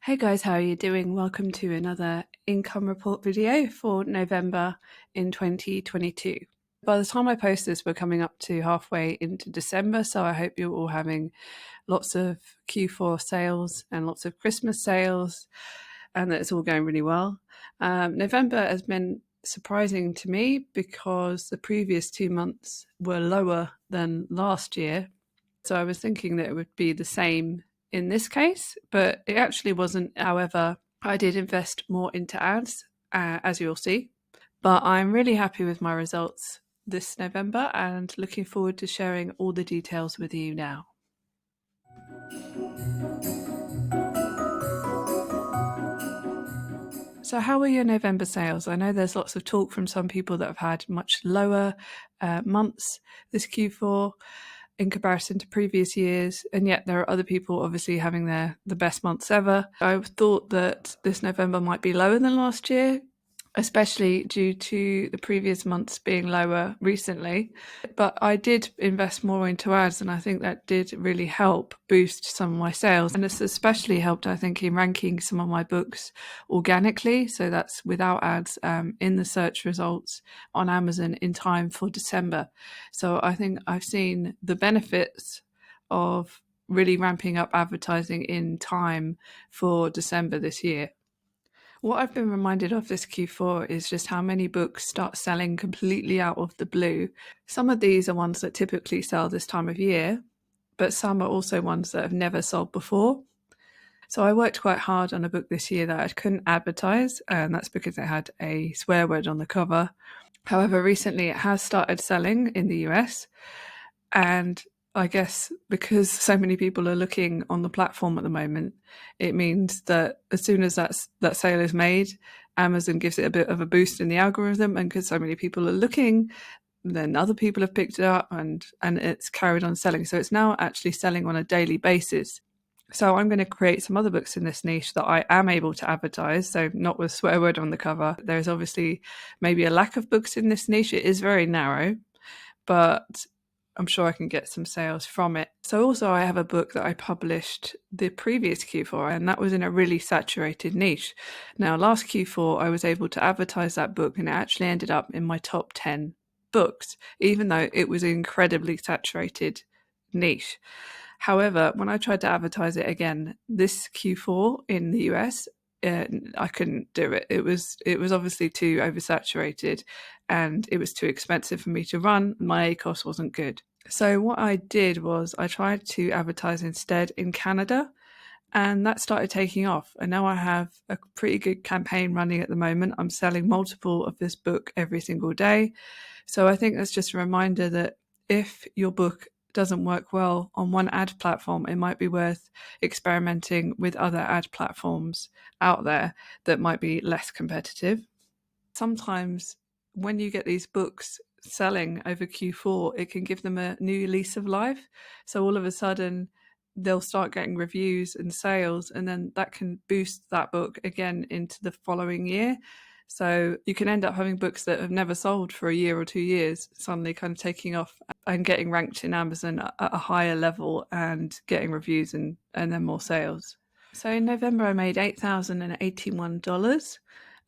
Hey guys, how are you doing? Welcome to another income report video for November in 2022. By the time I post this, we're coming up to halfway into December, so I hope you're all having lots of Q4 sales and lots of Christmas sales, and that it's all going really well. November has been surprising to me because the previous 2 months were lower than last year. So I was thinking that it would be the same in this case, but it actually wasn't. However, I did invest more into ads, as you'll see. But I'm really happy with my results this November and looking forward to sharing all the details with you now. So how were your November sales? I know there's lots of talk from some people that have had much lower months this Q4 in comparison to previous years, and yet there are other people obviously having the best months ever. I thought that this November might be lower than last year, especially due to the previous months being lower recently. But I did invest more into ads, and I think that did really help boost some of my sales. And it's especially helped, I think, in ranking some of my books organically. So that's without ads in the search results on Amazon in time for December. So I think I've seen the benefits of really ramping up advertising in time for December this year. What I've been reminded of this Q4 is just how many books start selling completely out of the blue. Some of these are ones that typically sell this time of year, but some are also ones that have never sold before. So I worked quite hard on a book this year that I couldn't advertise, and that's because it had a swear word on the cover. However, recently it has started selling in the US, and I guess because so many people are looking on the platform at the moment, it means that as soon as that sale is made, Amazon gives it a bit of a boost in the algorithm, and because so many people are looking, then other people have picked it up and it's carried on selling. So it's now actually selling on a daily basis. So I'm going to create some other books in this niche that I am able to advertise, so not with swear word on the cover. There's obviously maybe a lack of books in this niche. It is very narrow, but I'm sure I can get some sales from it. So also I have a book that I published the previous Q4, and that was in a really saturated niche. Now, last Q4, I was able to advertise that book, and it actually ended up in my top 10 books, even though it was an incredibly saturated niche. However, when I tried to advertise it again this Q4 in the US, I couldn't do it. It was obviously too oversaturated, and it was too expensive for me to run. My ACOS wasn't good. So what I did was I tried to advertise instead in Canada, and that started taking off. And now I have a pretty good campaign running at the moment. I'm selling multiple of this book every single day. So I think that's just a reminder that if your book doesn't work well on one ad platform, it might be worth experimenting with other ad platforms out there that might be less competitive. Sometimes when you get these books selling over Q4, it can give them a new lease of life. So all of a sudden, they'll start getting reviews and sales, and then that can boost that book again into the following year. So you can end up having books that have never sold for a year or 2 years suddenly kind of taking off and getting ranked in Amazon at a higher level and getting reviews and then more sales. So in November, I made $8,081,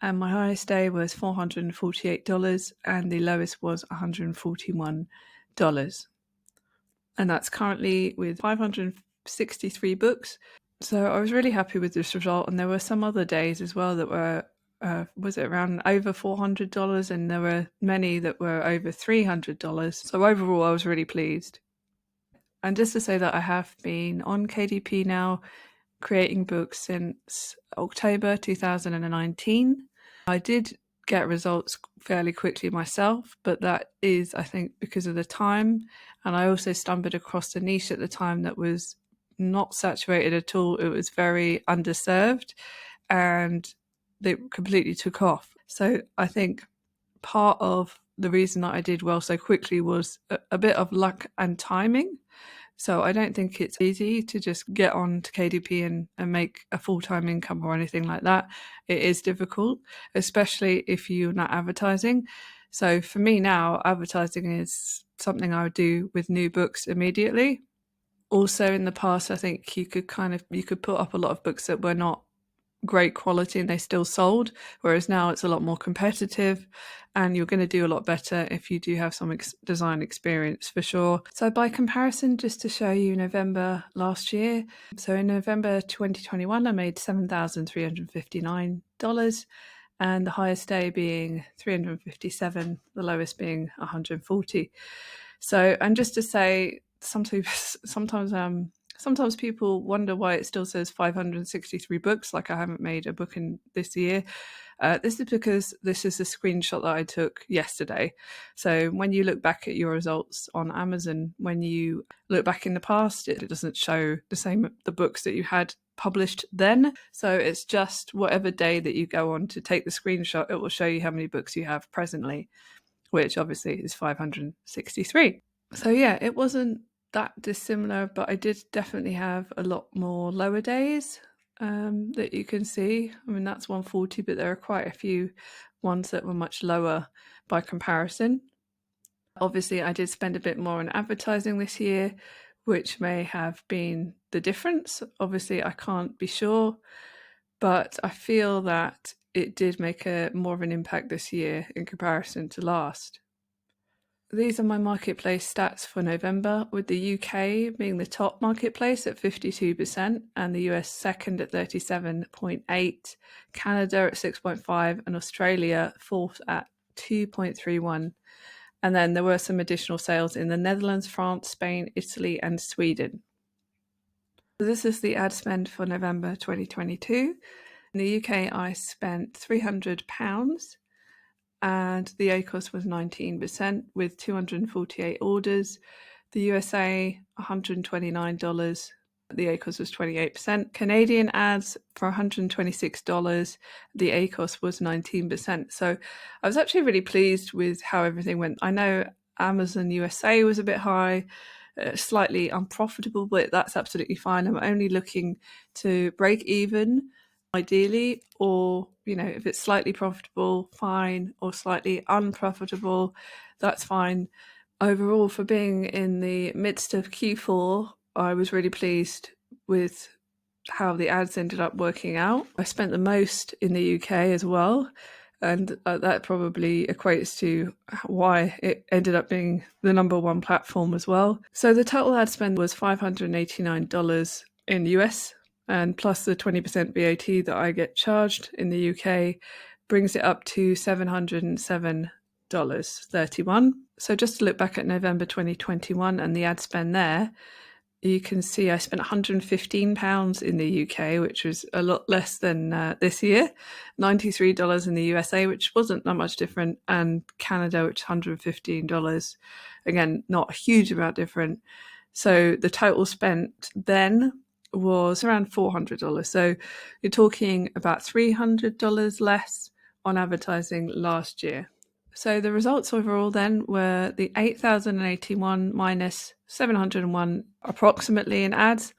and my highest day was $448, and the lowest was $141. And that's currently with 563 books. So I was really happy with this result, and there were some other days as well that were was it around over $400, and there were many that were over $300. So overall, I was really pleased. And just to say that I have been on KDP now, creating books since October 2019. I did get results fairly quickly myself, but that is, I think, because of the time. And I also stumbled across a niche at the time that was not saturated at all. It was very underserved, and they completely took off. So I think part of the reason that I did well so quickly was a bit of luck and timing. So I don't think it's easy to just get on to KDP and make a full-time income or anything like that. It is difficult, especially if you're not advertising. So for me now, advertising is something I would do with new books immediately. Also in the past, I think you could put up a lot of books that were not great quality and they still sold, whereas now it's a lot more competitive and you're going to do a lot better if you do have some design experience for sure. So by comparison, just to show you November last year, so in November 2021 I made $7,359 and the highest day being 357, the lowest being 140. So, and just to say, sometimes people wonder why it still says 563 books, like I haven't made a book in this year. This is because this is a screenshot that I took yesterday. So when you look back at your results on Amazon, when you look back in the past, it doesn't show the books that you had published then. So it's just whatever day that you go on to take the screenshot, it will show you how many books you have presently, which obviously is 563. So yeah, it wasn't that dissimilar, but I did definitely have a lot more lower days that you can see. I mean, that's 140, but there are quite a few ones that were much lower by comparison. Obviously, I did spend a bit more on advertising this year, which may have been the difference. Obviously, I can't be sure, but I feel that it did make more of an impact this year in comparison to last. These are my marketplace stats for November, with the UK being the top marketplace at 52% and the US second at 37.8%, Canada at 6.5%, and Australia fourth at 2.31%. And then there were some additional sales in the Netherlands, France, Spain, Italy, and Sweden. So this is the ad spend for November 2022. In the UK, I spent £300 and the ACOS was 19% with 248 orders. The USA, $129. The ACOS was 28%. Canadian ads for $126. The ACOS was 19%. So I was actually really pleased with how everything went. I know Amazon USA was a bit high, slightly unprofitable, but that's absolutely fine. I'm only looking to break even ideally, or if it's slightly profitable, fine, or slightly unprofitable, that's fine. Overall, for being in the midst of Q4, I was really pleased with how the ads ended up working out. I spent the most in the UK as well, and that probably equates to why it ended up being the number one platform as well. So the total ad spend was $589 in US, and plus the 20% VAT that I get charged in the UK brings it up to $707.31. So just to look back at November 2021 and the ad spend there, you can see I spent £115 in the UK, which was a lot less than this year, $93 in the USA, which wasn't that much different, and Canada, which is $115. Again, not a huge amount different. So the total spent then was around $400. So you're talking about $300 less on advertising last year. So the results overall then were the 8,081 minus 701 approximately in ads,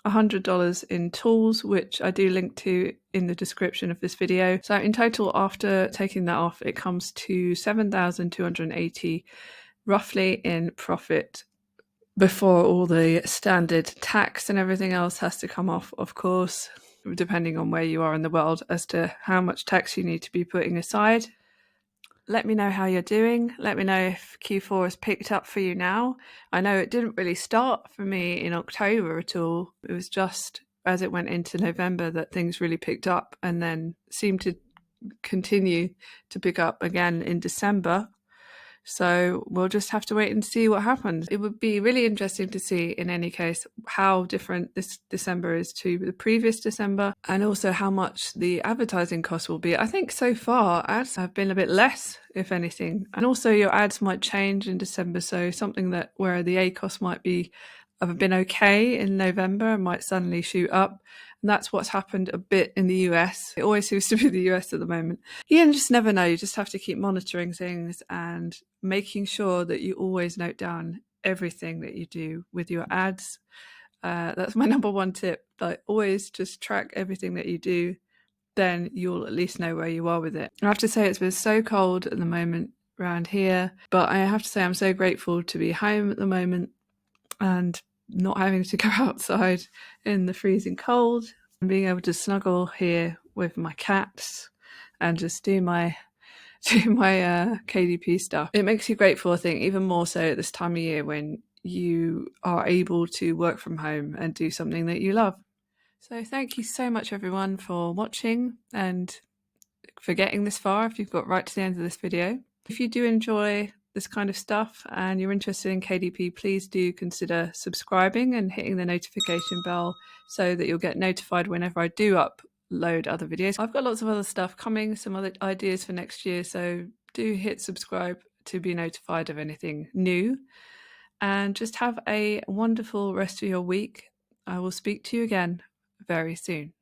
$100 in tools, which I do link to in the description of this video. So in total, after taking that off, it comes to 7,280 roughly in profit, before all the standard tax and everything else has to come off, of course, depending on where you are in the world as to how much tax you need to be putting aside. Let me know how you're doing. Let me know if Q4 has picked up for you now. I know it didn't really start for me in October at all. It was just as it went into November that things really picked up, and then seemed to continue to pick up again in December. So we'll just have to wait and see what happens. It would be really interesting to see, in any case, how different this December is to the previous December, and also how much the advertising cost will be. I think so far ads have been a bit less, if anything, and also your ads might change in December. So something that where the ACOS might have been okay in November might suddenly shoot up. And that's what's happened a bit in the US. It always seems to be the US at the moment. You just never know. You just have to keep monitoring things and making sure that you always note down everything that you do with your ads. That's my number one tip. Like, always just track everything that you do. Then you'll at least know where you are with it. I have to say it's been so cold at the moment around here, but I have to say I'm so grateful to be home at the moment and not having to go outside in the freezing cold and being able to snuggle here with my cats and just do my KDP stuff. It makes you grateful, I think, even more so at this time of year when you are able to work from home and do something that you love. So thank you so much everyone for watching and for getting this far if you've got right to the end of this video. If you do enjoy this kind of stuff and you're interested in KDP, please do consider subscribing and hitting the notification bell so that you'll get notified whenever I do upload other videos. I've got lots of other stuff coming, some other ideas for next year, so do hit subscribe to be notified of anything new. And just have a wonderful rest of your week. I will speak to you again very soon.